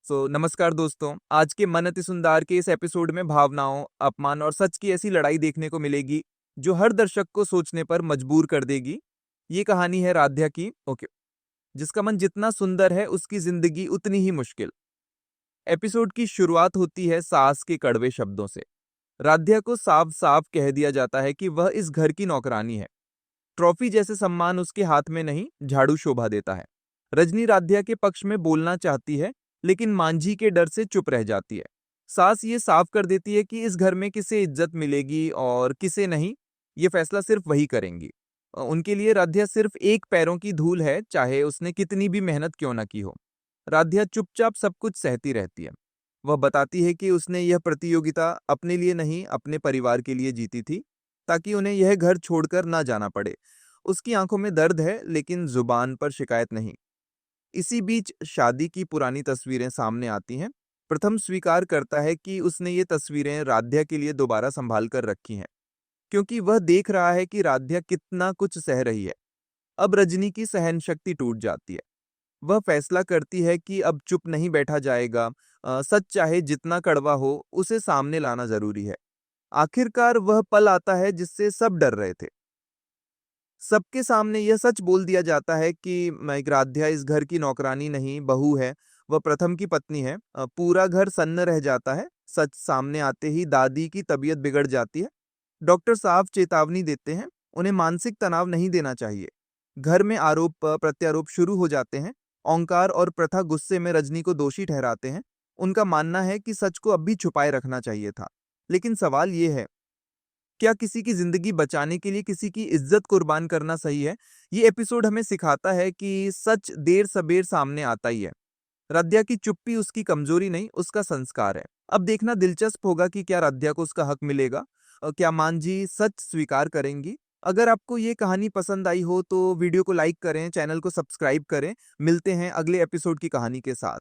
नमस्कार दोस्तों। आज के मन अति सुंदर के इस एपिसोड में भावनाओं, अपमान और सच की ऐसी लड़ाई देखने को मिलेगी जो हर दर्शक को सोचने पर मजबूर कर देगी। ये कहानी है राध्या की। ओके। जिसका मन जितना सुंदर है उसकी जिंदगी उतनी ही मुश्किल। एपिसोड की शुरुआत होती है सास के कड़वे शब्दों से। राध्या को साफ साफ कह दिया जाता है कि वह इस घर की नौकरानी है। ट्रॉफी जैसे सम्मान उसके हाथ में नहीं, झाड़ू शोभा देता है। रजनी राध्या के पक्ष में बोलना चाहती है, लेकिन मांझी के डर से चुप रह जाती है। सास ये साफ कर देती है कि इस घर में किसे इज्जत मिलेगी और किसे नहीं, ये फैसला सिर्फ वही करेंगी। उनके लिए राध्या सिर्फ एक पैरों की धूल है, चाहे उसने कितनी भी मेहनत क्यों ना की हो। राध्या चुपचाप सब कुछ सहती रहती है। वह बताती है कि उसने यह प्रतियोगिता अपने लिए नहीं, अपने परिवार के लिए जीती थी, ताकि उन्हें यह घर छोड़कर ना जाना पड़े। उसकी आंखों में दर्द है, लेकिन जुबान पर शिकायत नहीं। इसी बीच शादी की पुरानी तस्वीरें सामने आती हैं। प्रथम स्वीकार करता है कि उसने ये तस्वीरें राध्या के लिए दोबारा संभाल कर रखी हैं, क्योंकि वह देख रहा है कि राध्या कितना कुछ सह रही है। अब रजनी की सहन शक्ति टूट जाती है। वह फैसला करती है कि अब चुप नहीं बैठा जाएगा। सच चाहे जितना कड़वा हो, उसे सामने लाना जरूरी है। आखिरकार वह पल आता है जिससे सब डर रहे थे। सबके सामने यह सच बोल दिया जाता है कि राध्या इस घर की नौकरानी नहीं, बहू है। वह प्रथम की पत्नी है। पूरा घर सन्न रह जाता है। सच सामने आते ही दादी की तबीयत बिगड़ जाती है। डॉक्टर साहब चेतावनी देते हैं, उन्हें मानसिक तनाव नहीं देना चाहिए। घर में आरोप प्रत्यारोप शुरू हो जाते हैं। ओंकार और प्रथा गुस्से में रजनी को दोषी ठहराते हैं। उनका मानना है कि सच को अब भी छुपाए रखना चाहिए था। लेकिन सवाल यह है, क्या किसी की जिंदगी बचाने के लिए किसी की इज्जत कुर्बान करना सही है? ये एपिसोड हमें सिखाता है कि सच देर सबेर सामने आता ही है। राध्या की चुप्पी उसकी कमजोरी नहीं, उसका संस्कार है। अब देखना दिलचस्प होगा कि क्या राध्या को उसका हक मिलेगा और क्या मांझी सच स्वीकार करेंगी। अगर आपको ये कहानी पसंद आई हो तो वीडियो को लाइक करें, चैनल को सब्सक्राइब करें। मिलते हैं अगले एपिसोड की कहानी के साथ।